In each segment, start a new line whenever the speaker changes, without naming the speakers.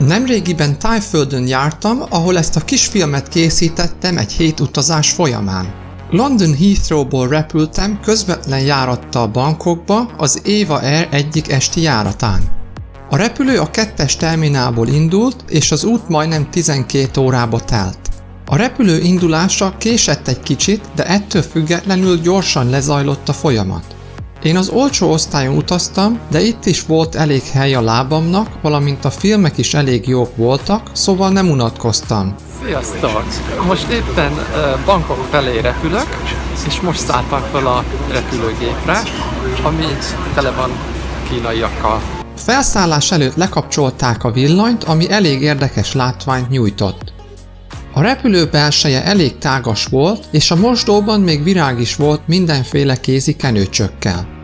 Nemrégiben Tájföldön jártam, ahol ezt a kis filmet készítettem egy hét utazás folyamán. London Heathrowból repültem közvetlen járattal Bangkokba az Eva Air egyik esti járatán. A repülő a 2-es terminálból indult, és az út majdnem 12 órába telt. A repülő indulása késett egy kicsit, de ettől függetlenül gyorsan lezajlott a folyamat. Én az olcsó osztályon utaztam, de itt is volt elég hely a lábamnak, valamint a filmek is elég jók voltak, szóval nem unatkoztam.
Sziasztok! Most éppen Bangkok felé repülök, és most szálltam fel a repülőgépre, ami tele van kínaiakkal.
Felszállás előtt lekapcsolták a villanyt, ami elég érdekes látványt nyújtott. A repülő belseje elég tágas volt, és a mosdóban még virág is volt mindenféle kézi kenőcsökkel.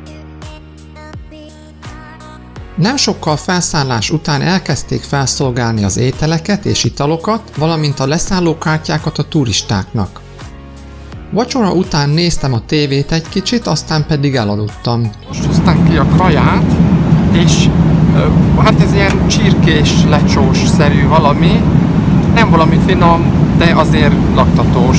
Nem sokkal felszállás után elkezdték felszolgálni az ételeket és italokat, valamint a leszállókártyákat a turistáknak. Vacsora után néztem a tévét egy kicsit, aztán pedig elaludtam.
Most hoztam ki a kaját, és hát ez ilyen csirkés, lecsós-szerű valami, nem valami finom, de azért laktatós.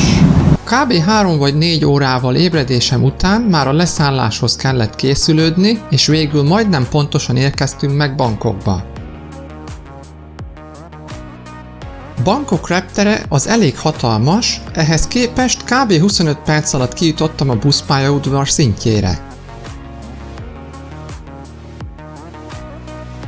Kb. 3 vagy 4 órával ébredésem után már a leszálláshoz kellett készülődni, és végül majdnem pontosan érkeztünk meg Bangkokba. Bangkok reptere az elég hatalmas, ehhez képest kb. 25 perc alatt kijutottam a buszpályaudvar szintjére.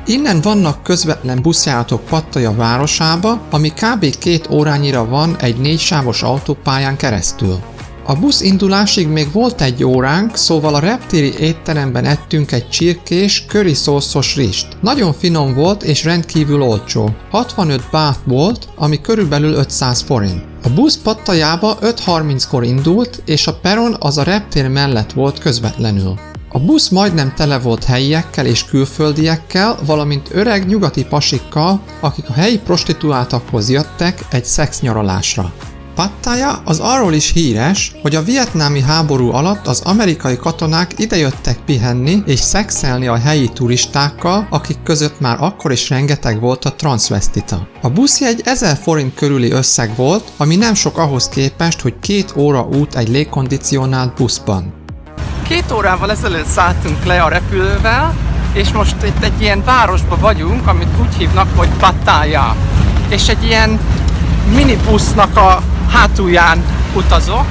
Innen vannak közvetlen buszjáratok Pattaya városába, ami kb. 2 órányira van egy 4 sávos autópályán keresztül. A busz indulásig még volt 1 óránk, szóval a reptéri étteremben ettünk egy csirkés, curry szószos rist. Nagyon finom volt és rendkívül olcsó. 65 baht volt, ami körülbelül 500 forint. A busz Pattayába 5:30-kor indult, és a peron az a reptér mellett volt közvetlenül. A busz majdnem tele volt helyiekkel és külföldiekkel, valamint öreg nyugati pasikkal, akik a helyi prostituáltakhoz jöttek egy szexnyaralásra. Pattaya az arról is híres, hogy a vietnámi háború alatt az amerikai katonák idejöttek pihenni és szexelni a helyi turistákkal, akik között már akkor is rengeteg volt a transzvestita. A buszjegy 1000 forint körüli összeg volt, ami nem sok ahhoz képest, hogy 2 óra út egy légkondicionált buszban.
2 órával ezelőtt szálltunk le a repülővel, és most itt egy ilyen városban vagyunk, amit úgy hívnak, hogy Pattaya. És egy ilyen minibusznak a hátulján utazok.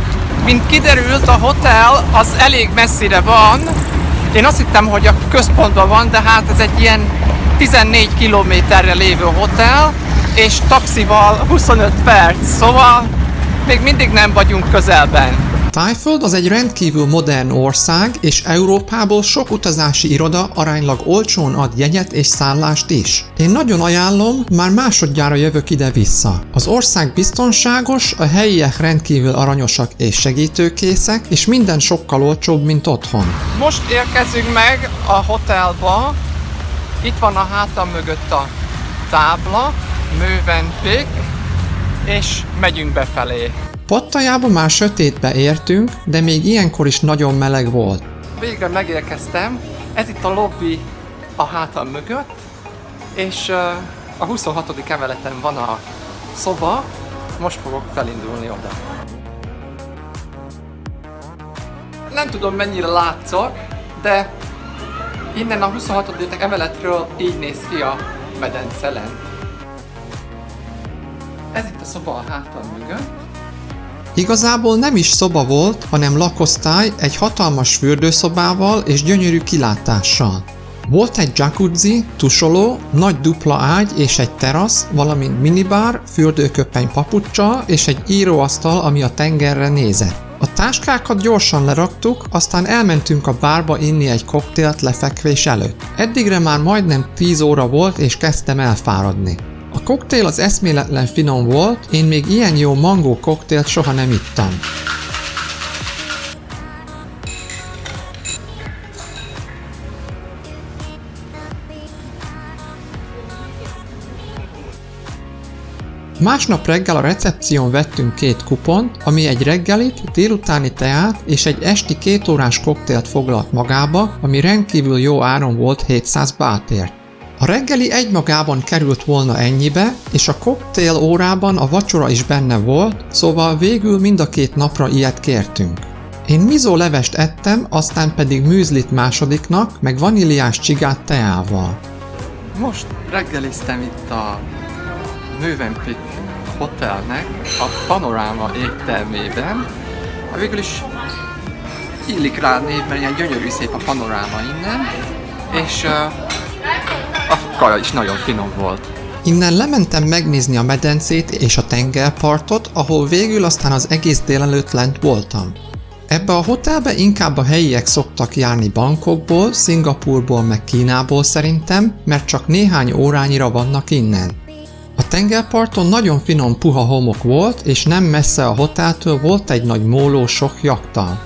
Mint kiderült, a hotel az elég messzire van. Én azt hittem, hogy a központban van, de hát ez egy ilyen 14 kilométerre lévő hotel, és taxival 25 perc, szóval még mindig nem vagyunk közelben.
Tájföld az egy rendkívül modern ország, és Európából sok utazási iroda aránylag olcsón ad jegyet és szállást is. Én nagyon ajánlom, már másodjára jövök ide-vissza. Az ország biztonságos, a helyiek rendkívül aranyosak és segítőkészek, és minden sokkal olcsóbb, mint otthon.
Most érkezünk meg a hotelba. Itt van a hátam mögött a tábla, Mövenpick, és megyünk befelé.
Pattajába már sötétbe értünk, de még ilyenkor is nagyon meleg volt.
Végre megérkeztem, ez itt a lobby a hátam mögött, és a 26. emeleten van a szoba, most fogok felindulni oda. Nem tudom mennyire látszok, de innen a 26. emeletről így néz ki a medence lent. Ez itt a szoba a hátam mögött.
Igazából nem is szoba volt, hanem lakosztály egy hatalmas fürdőszobával és gyönyörű kilátással. Volt egy jacuzzi, tusoló, nagy dupla ágy és egy terasz, valamint minibár, fürdőköpeny papuccsal és egy íróasztal, ami a tengerre nézett. A táskákat gyorsan leraktuk, aztán elmentünk a bárba inni egy koktélt lefekvés előtt. Eddigre már majdnem 10 óra volt és kezdtem elfáradni. A koktél az eszméletlen finom volt, én még ilyen jó mangó koktélt soha nem ittam. Másnap reggel a recepción vettünk 2 kupont, ami egy reggelit, délutáni teát és egy esti 2 órás koktélt foglalt magába, ami rendkívül jó áron volt 700 bátért. A reggeli egymagában került volna ennyibe, és a koktél órában a vacsora is benne volt, szóval végül mind a 2 napra ilyet kértünk. Én mizó levest ettem, aztán pedig műzlit másodiknak, meg vaníliás csigát teával.
Most reggeliztem itt a Mövenpick Hotelnek a Panoráma éttermében. Végül is illik rá név, mert ilyen gyönyörű szép a panoráma innen, és a kaja is nagyon finom volt.
Innen lementem megnézni a medencét és a tengerpartot, ahol végül aztán az egész délelőtt lent voltam. Ebbe a hotelbe inkább a helyiek szoktak járni Bangkokból, Szingapúrból meg Kínából szerintem, mert csak néhány órányira vannak innen. A tengerparton nagyon finom puha homok volt, és nem messze a hoteltől volt egy nagy móló sok jachttal.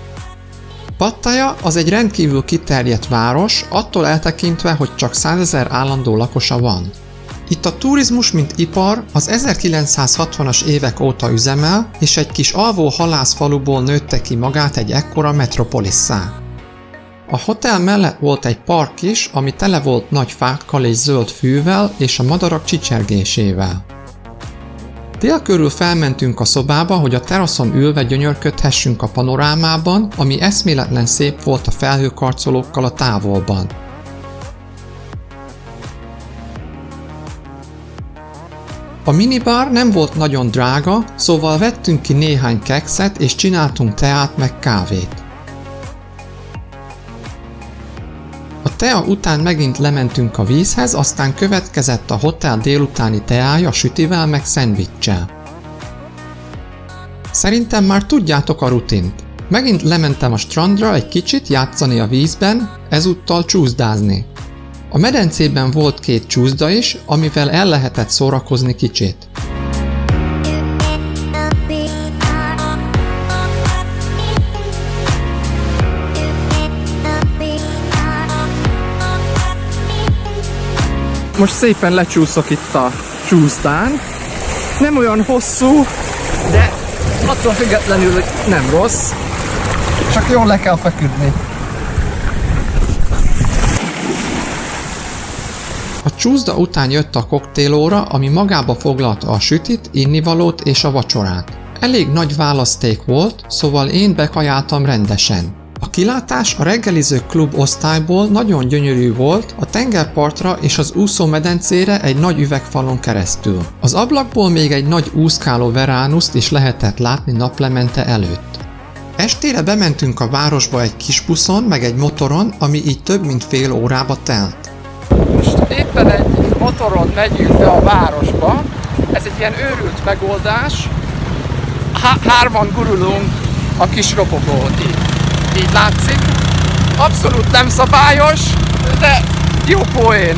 Pattaya az egy rendkívül kiterjedt város, attól eltekintve, hogy csak 100 000 állandó lakosa van. Itt a turizmus, mint ipar, az 1960-as évek óta üzemel, és egy kis alvó halászfaluból nőtte ki magát egy ekkora metropolisszá. A hotel mellett volt egy park is, ami tele volt nagy fákkal és zöld fűvel és a madarak csicsergésével. Dél körül felmentünk a szobába, hogy a teraszon ülve gyönyörködhessünk a panorámában, ami eszméletlen szép volt a felhőkarcolókkal a távolban. A minibar nem volt nagyon drága, szóval vettünk ki néhány kekszet és csináltunk teát meg kávét. A tea után megint lementünk a vízhez, aztán következett a hotel délutáni teája sütivel meg szendviccsel. Szerintem már tudjátok a rutint. Megint lementem a strandra egy kicsit játszani a vízben, ezúttal csúszdázni. A medencében volt 2 csúszda is, amivel el lehetett szórakozni kicsit.
Most szépen lecsúszok itt a csúszdán. Nem olyan hosszú, de attól függetlenül nem rossz. Csak jól le kell feküdni.
A csúszda után jött a koktélóra, ami magába foglalta a sütit, innivalót és a vacsorát. Elég nagy választék volt, szóval én bekajáltam rendesen. A kilátás a reggeliző klub osztályból nagyon gyönyörű volt, a tengerpartra és az úszómedencére egy nagy üvegfalon keresztül. Az ablakból még egy nagy úszkáló veránuszt is lehetett látni naplemente előtt. Estére bementünk a városba egy kis buszon, meg egy motoron, ami így több mint fél órába telt.
Most éppen egy motoron megyünk be a városba. Ez egy ilyen őrült megoldás. Hárman gurulunk a kis robogón. Így látszik. Abszolút nem szabályos, de jó poén.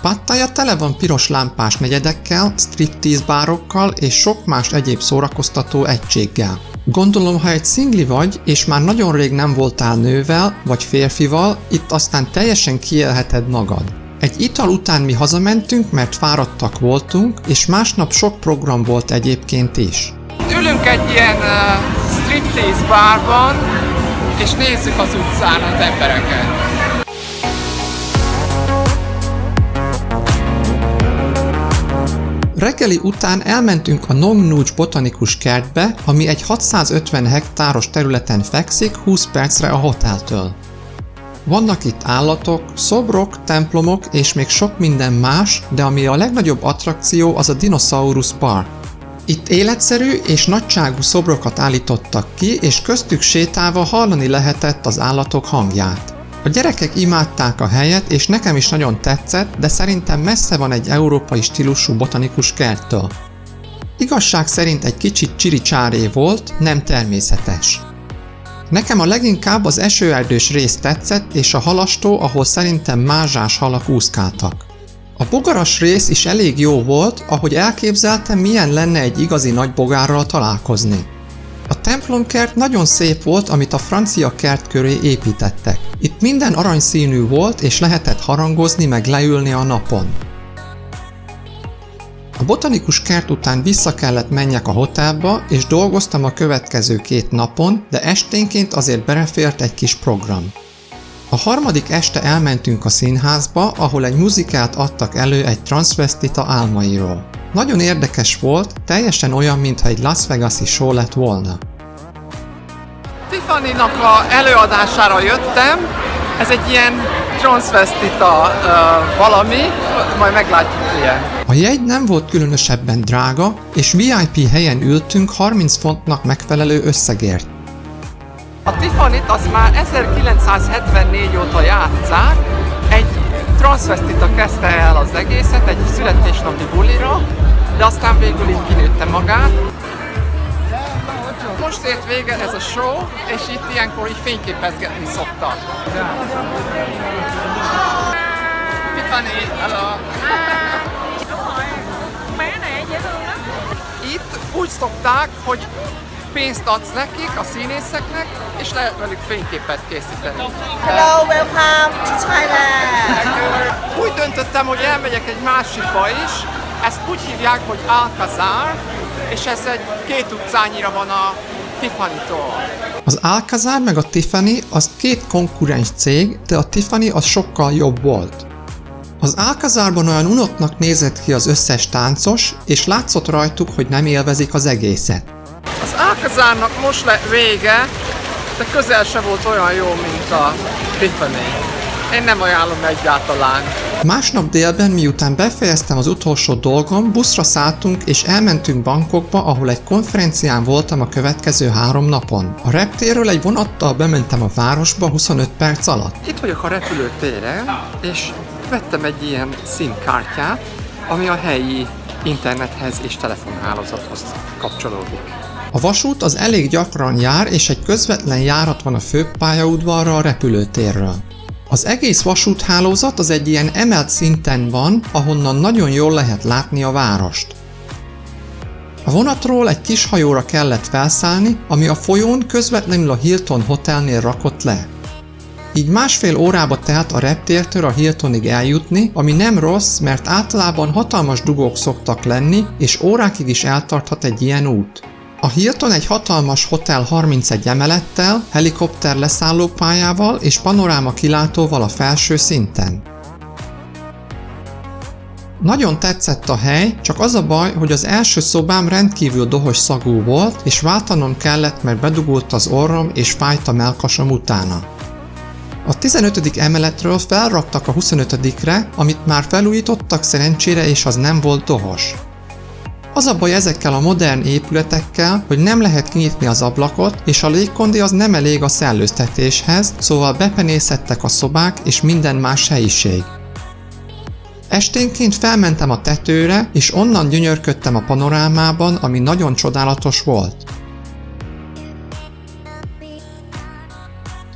Pattaya tele van piros lámpás negyedekkel, striptease bárokkal és sok más egyéb szórakoztató egységgel. Gondolom, ha egy szingli vagy, és már nagyon rég nem voltál nővel vagy férfival, itt aztán teljesen kiélheted magad. Egy ital után mi hazamentünk, mert fáradtak voltunk, és másnap sok program volt egyébként is.
Ülünk egy ilyen striptease bárban, és nézzük az utcán az embereket.
Reggeli után elmentünk a Nong Nuch botanikus kertbe, ami egy 650 hektáros területen fekszik 20 percre a hoteltől. Vannak itt állatok, szobrok, templomok és még sok minden más, de ami a legnagyobb attrakció, az a Dinosaurus Park. Itt életszerű és nagyságú szobrokat állítottak ki, és köztük sétálva hallani lehetett az állatok hangját. A gyerekek imádták a helyet, és nekem is nagyon tetszett, de szerintem messze van egy európai stílusú botanikus kerttől. Igazság szerint egy kicsit csiri-csáré volt, nem természetes. Nekem a leginkább az esőerdős rész tetszett, és a halastó, ahol szerintem mázsás halak úszkáltak. A bogaras rész is elég jó volt, ahogy elképzeltem, milyen lenne egy igazi nagy bogárral találkozni. A templomkert nagyon szép volt, amit a francia kert köré építettek. Itt minden aranyszínű volt, és lehetett harangozni meg leülni a napon. A botanikus kert után vissza kellett menjek a hotelba, és dolgoztam a következő 2 napon, de esténként azért belefért egy kis program. A harmadik este elmentünk a színházba, ahol egy muzikát adtak elő egy transzvestita álmairól. Nagyon érdekes volt, teljesen olyan, mintha egy Las Vegas-i show lett volna.
Tiffany-nak a előadására jöttem, ez egy ilyen transzvestita valami, majd meglátjuk ilyen.
A jegy nem volt különösebben drága, és VIP helyen ültünk 30 fontnak megfelelő összegért.
A Tiffany-t az már 1974 óta játsszák, egy transzvestita kezdte el az egészet, egy születésnapi bulira, de aztán végül így kinőtte magát. Most ért vége ez a show, és itt ilyenkor így fényképezgetni szoktak. Tiffany, hello! Itt úgy szokták, hogy pénzt adsz nekik, a színészeknek, és lehet velük fényképet készíteni.
Hello, welcome to Thailand!
Úgy döntöttem, hogy elmegyek egy másikba is, ezt úgy hívják, hogy Alcazar, és ez egy 2 utcányira van a Tiffany-tól.
Az Alcazar meg a Tiffany az 2 konkurens cég, de a Tiffany az sokkal jobb volt. Az Alcazarban olyan unottnak nézett ki az összes táncos, és látszott rajtuk, hogy nem élvezik az egészet.
Az Alcazarnak most lett vége, de közel se volt olyan jó, mint a Tiffany. Én nem ajánlom egyáltalán.
Másnap délben, miután befejeztem az utolsó dolgom, buszra szálltunk és elmentünk Bangkokba, ahol egy konferencián voltam a következő 3 napon. A reptérről egy vonattal bementem a városba 25 perc alatt.
Itt vagyok a repülőtéren, és vettem egy ilyen SIM-kártyát, ami a helyi internethez és telefonhálózathoz kapcsolódik.
A vasút az elég gyakran jár, és egy közvetlen járat van a főpályaudvarra a repülőtérről. Az egész vasúthálózat az egy ilyen emelt szinten van, ahonnan nagyon jól lehet látni a várost. A vonatról egy kis hajóra kellett felszállni, ami a folyón közvetlenül a Hilton Hotelnél rakott le. Így 1,5 órába telt a reptértől a Hiltonig eljutni, ami nem rossz, mert általában hatalmas dugók szoktak lenni, és órákig is eltarthat egy ilyen út. A Hilton egy hatalmas hotel 31 emelettel, helikopter leszállópályával és panoráma kilátóval a felső szinten. Nagyon tetszett a hely, csak az a baj, hogy az első szobám rendkívül dohos szagú volt, és váltanom kellett, mert bedugult az orrom és fájt a mellkasom utána. A 15. emeletről felraktak a 25-re, amit már felújítottak szerencsére, és az nem volt dohos. Az a baj ezekkel a modern épületekkel, hogy nem lehet kinyitni az ablakot, és a légkondi az nem elég a szellőztetéshez, szóval bepenészettek a szobák és minden más helyiség. Esténként felmentem a tetőre, és onnan gyönyörködtem a panorámában, ami nagyon csodálatos volt.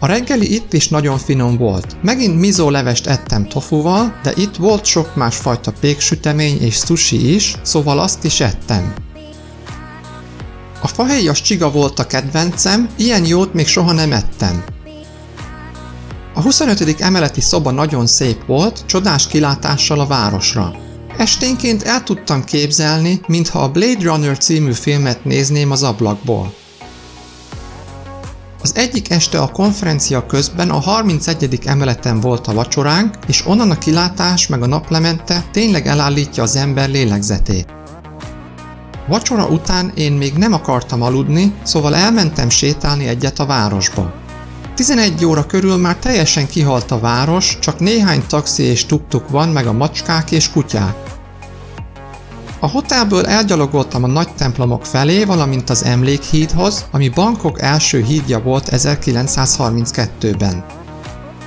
A reggeli itt is nagyon finom volt. Megint mizólevest ettem tofuval, de itt volt sok másfajta péksütemény és sushi is, szóval azt is ettem. A fahéjas csiga volt a kedvencem, ilyen jót még soha nem ettem. A 25. emeleti szoba nagyon szép volt, csodás kilátással a városra. Esténként el tudtam képzelni, mintha a Blade Runner című filmet nézném az ablakból. Az egyik este a konferencia közben a 31. emeleten volt a vacsoránk, és onnan a kilátás meg a naplemente tényleg elállítja az ember lélegzetét. Vacsora után én még nem akartam aludni, szóval elmentem sétálni egyet a városba. 11 óra körül már teljesen kihalt a város, csak néhány taxi és tuk-tuk van, meg a macskák és kutyák. A hotelből elgyalogoltam a nagy templomok felé, valamint az Emlékhídhoz, ami Bangkok első hídja volt 1932-ben.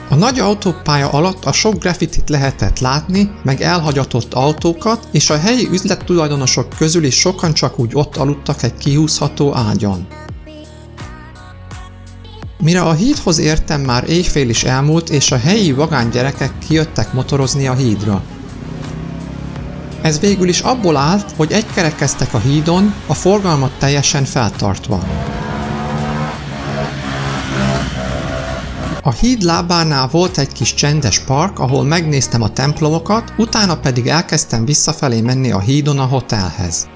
A nagy autópálya alatt a sok graffitit lehetett látni, meg elhagyatott autókat, és a helyi üzlettulajdonosok közül is sokan csak úgy ott aludtak egy kihúzható ágyon. Mire a hídhoz értem, már éjfél is elmúlt, és a helyi vagánygyerekek kijöttek motorozni a hídra. Ez végül is abból állt, hogy egykerekeztek a hídon, a forgalmat teljesen feltartva. A híd lábánál volt egy kis csendes park, ahol megnéztem a templomokat, utána pedig elkezdtem visszafelé menni a hídon a hotelhez.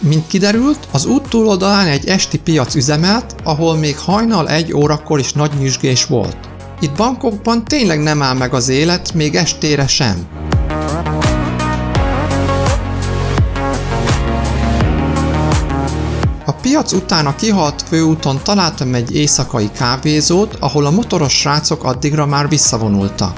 Mint kiderült, az út túloldalán egy esti piac üzemelt, ahol még hajnal 1 órakor is nagy nyüzsgés volt. Itt Bangkokban tényleg nem áll meg az élet, még estére sem. A piac után a kihalt főúton találtam egy éjszakai kávézót, ahol a motoros srácok addigra már visszavonultak.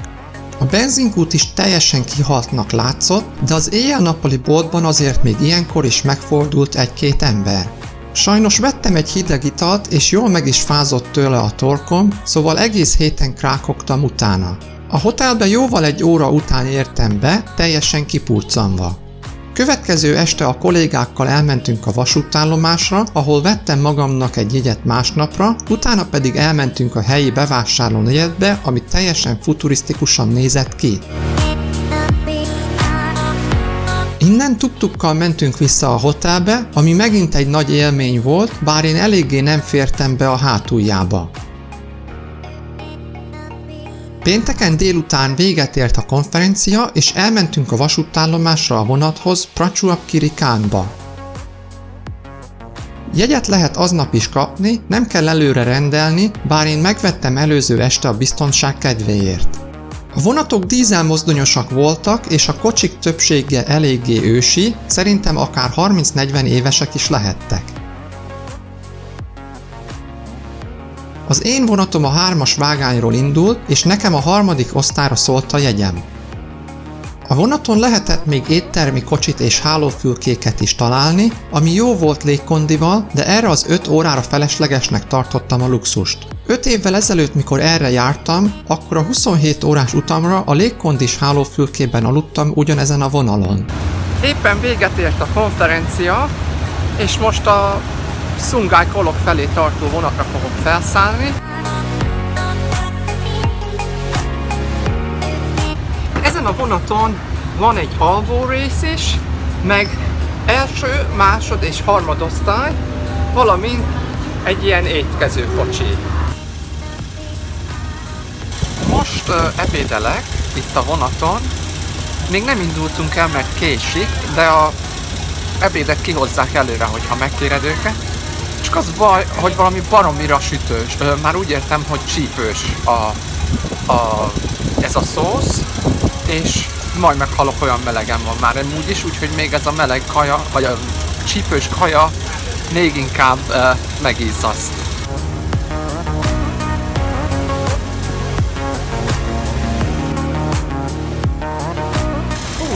A benzinkút is teljesen kihaltnak látszott, de az éjjel-nappali boltban azért még ilyenkor is megfordult egy-két ember. Sajnos vettem egy hideg italt, és jól meg is fázott tőle a torkom, szóval egész héten krákogtam utána. A hotelbe jóval 1 óra után értem be, teljesen kipurcanva. Következő este a kollégákkal elmentünk a vasútállomásra, ahol vettem magamnak egy jegyet másnapra, utána pedig elmentünk a helyi bevásárlónegyedbe, ami teljesen futurisztikusan nézett ki. Innen tuk-tukkal mentünk vissza a hotelbe, ami megint egy nagy élmény volt, bár én eléggé nem fértem be a hátuljába. Pénteken délután véget ért a konferencia, és elmentünk a vasútállomásra a vonathoz Prachuapkhiri-Khanba. Jegyet lehet aznap is kapni, nem kell előre rendelni, bár én megvettem előző este a biztonság kedvéért. A vonatok dízelmozdonyosak voltak, és a kocsik többsége eléggé ősi, szerintem akár 30-40 évesek is lehettek. Az én vonatom a 3-as vágányról indult, és nekem a 3. osztályra szólt a jegyem. A vonaton lehetett még éttermi kocsit és hálófülkéket is találni, ami jó volt légkondival, de erre az 5 órára feleslegesnek tartottam a luxust. 5 évvel ezelőtt, mikor erre jártam, akkor a 27 órás utamra a légkondis hálófülkében aludtam ugyanezen a vonalon.
Éppen véget ért a konferencia, és most a Sungai Kolok felé tartó vonatra fogok felszállni. Ezen a vonaton van egy alvó rész is, meg első, másod és harmadosztály, valamint egy ilyen étkezőkocsi. Most ebédelek itt a vonaton. Még nem indultunk el, mert késik, de a ebédet kihozzák előre, hogyha megkéred őket. Csak az baj, hogy valami baromira sütős. Már úgy értem, hogy csípős ez a szósz, és majd meghalok, olyan melegen van már amúgy is, úgyhogy még ez a meleg kaja, vagy a csípős kaja még inkább megizzaszt.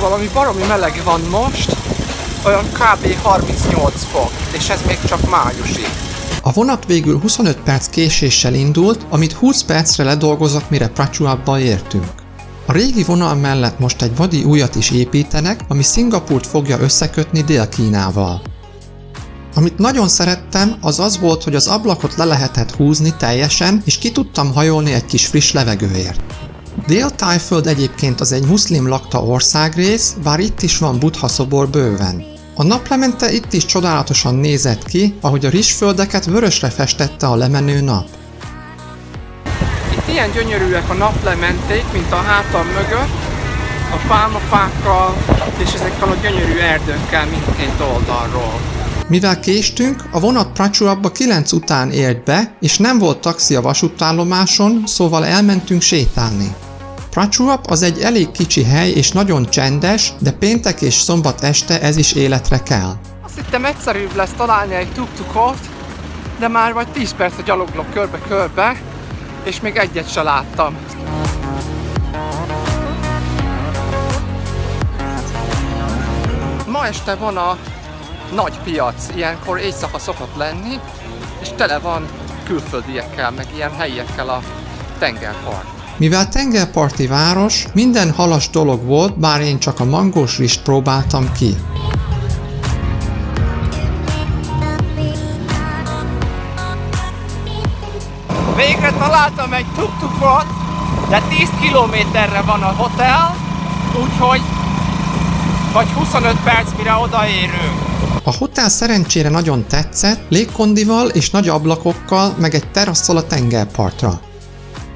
Valami baromi meleg van most, olyan kb. 38 fok, és ez még csak májusi.
A vonat végül 25 perc késéssel indult, amit 20 percre ledolgozott, mire Prachuapba értünk. A régi vonal mellett most egy vadi újat is építenek, ami Szingapúrt fogja összekötni Dél-Kínával. Amit nagyon szerettem, az az volt, hogy az ablakot le lehetett húzni teljesen, és ki tudtam hajolni egy kis friss levegőért. Dél-Tájföld egyébként az egy muszlim lakta országrész, bár itt is van Buddha szobor bőven. A naplemente itt is csodálatosan nézett ki, ahogy a rizsföldeket vörösre festette a lemenő nap.
Itt ilyen gyönyörűek a naplementék, mint a hátam mögött, a pálmafákkal és ezekkel a gyönyörű erdőkkel mindkét oldalról.
Mivel késtünk, a vonat Prachuapba 9 után ért be, és nem volt taxi a vasútállomáson, szóval elmentünk sétálni. Prachuap az egy elég kicsi hely és nagyon csendes, de péntek és szombat este ez is életre kell.
Azt hittem egyszerűbb lesz találni egy tuk-tukot, de már vagy 10 perc gyaloglok körbe-körbe, és még egyet se láttam. Ma este van a nagy piac, ilyenkor éjszaka szokott lenni, és tele van külföldiekkel, meg ilyen helyiekkel a tengerpart.
Mivel tengerparti város, minden halas dolog volt, bár én csak a mangós rizst próbáltam ki.
Végre találtam egy tuk-tukot, de 10 kilométerre van a hotel, úgyhogy vagy 25 perc mire odaérünk.
A hotel szerencsére nagyon tetszett, légkondival és nagy ablakokkal, meg egy terasszal a tengerpartra.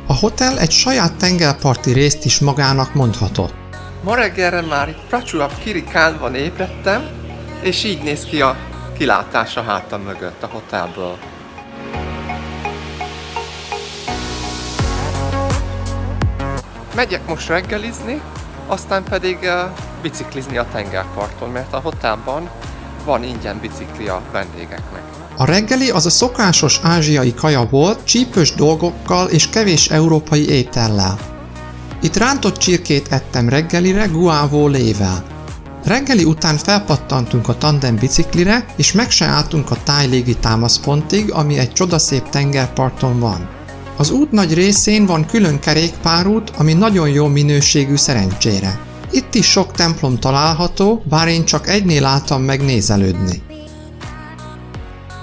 A hotel egy saját tengerparti részt is magának mondhatott.
Ma reggelre már itt Prachuapkhiri-Khanban ébredtem, és így néz ki a kilátás a hátam mögött a hotelből. Megyek most reggelizni, aztán pedig biciklizni a tengerparton, mert a hotelban van ingyen bicikli a vendégeknek.
A reggeli az a szokásos ázsiai kaja volt, csípős dolgokkal és kevés európai étellel. Itt rántott csirkét ettem reggelire guávó lével. Reggeli után felpattantunk a tandem biciklire, és meg se álltunk a Thai légi támaszpontig, ami egy csodaszép tengerparton van. Az út nagy részén van külön kerékpárút, ami nagyon jó minőségű szerencsére. Itt is sok templom található, bár én csak egynél álltam megnézelődni.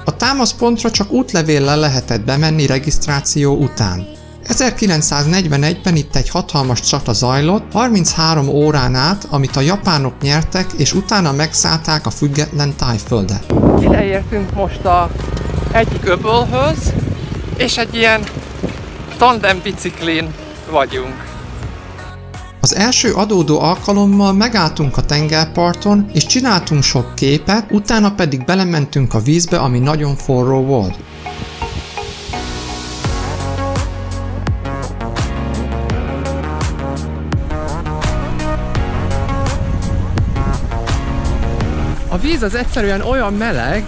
A támaszpontra csak útlevéllel lehetett bemenni regisztráció után. 1941-ben itt egy hatalmas csata zajlott, 33 órán át, amit a japánok nyertek, és utána megszállták a független Tájföldet.
Ide értünk most egyik öbölhöz, és egy ilyen tandem biciklin vagyunk.
Az első adódó alkalommal megálltunk a tengerparton, és csináltunk sok képet, utána pedig belementünk a vízbe, ami nagyon forró volt.
A víz az egyszerűen olyan meleg,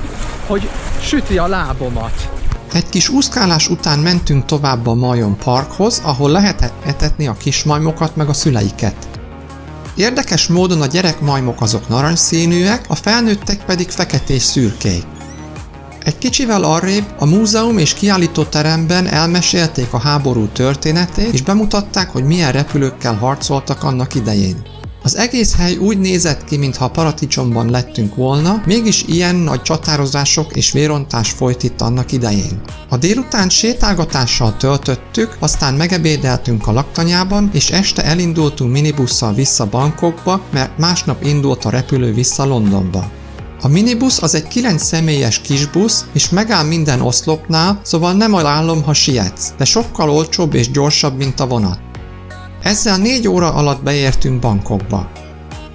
hogy süti a lábomat.
Egy kis úszkálás után mentünk tovább a Majom Parkhoz, ahol lehetett etetni a kismajmokat meg a szüleiket. Érdekes módon a gyerekmajmok azok narancsszínűek, a felnőttek pedig feketés-szürkék. Egy kicsivel arrébb a múzeum és kiállítóteremben elmesélték a háború történetét, és bemutatták, hogy milyen repülőkkel harcoltak annak idején. Az egész hely úgy nézett ki, mintha paradicsomban lettünk volna, mégis ilyen nagy csatározások és vérontás folyt itt annak idején. A délután sétálgatással töltöttük, aztán megebédeltünk a laktanyában, és este elindultunk minibusszal vissza Bangkokba, mert másnap indult a repülő vissza Londonba. A minibusz az egy 9 személyes kisbusz, és megáll minden oszlopnál, szóval nem ajánlom, ha sietsz, de sokkal olcsóbb és gyorsabb, mint a vonat. Ezzel 4 óra alatt beértünk Bangkokba.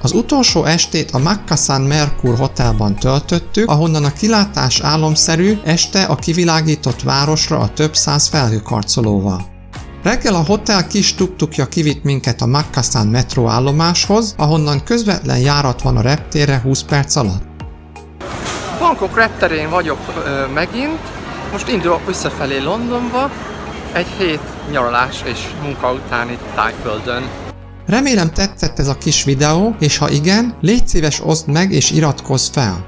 Az utolsó estét a Makkasan Merkur Hotelban töltöttük, ahonnan a kilátás álomszerű, este a kivilágított városra a több száz felhőkarcolóval. Reggel a hotel kis tuk-tukja kivitt minket a Makkasan metróállomáshoz, ahonnan közvetlen járat van a reptérre 20 perc alatt.
Bangkok repterén vagyok megint, most indulok visszafelé Londonba, egy hét nyaralás és munka után itt Tájföldön.
Remélem tetszett ez a kis videó, és ha igen, légy szíves, oszd meg és iratkozz fel!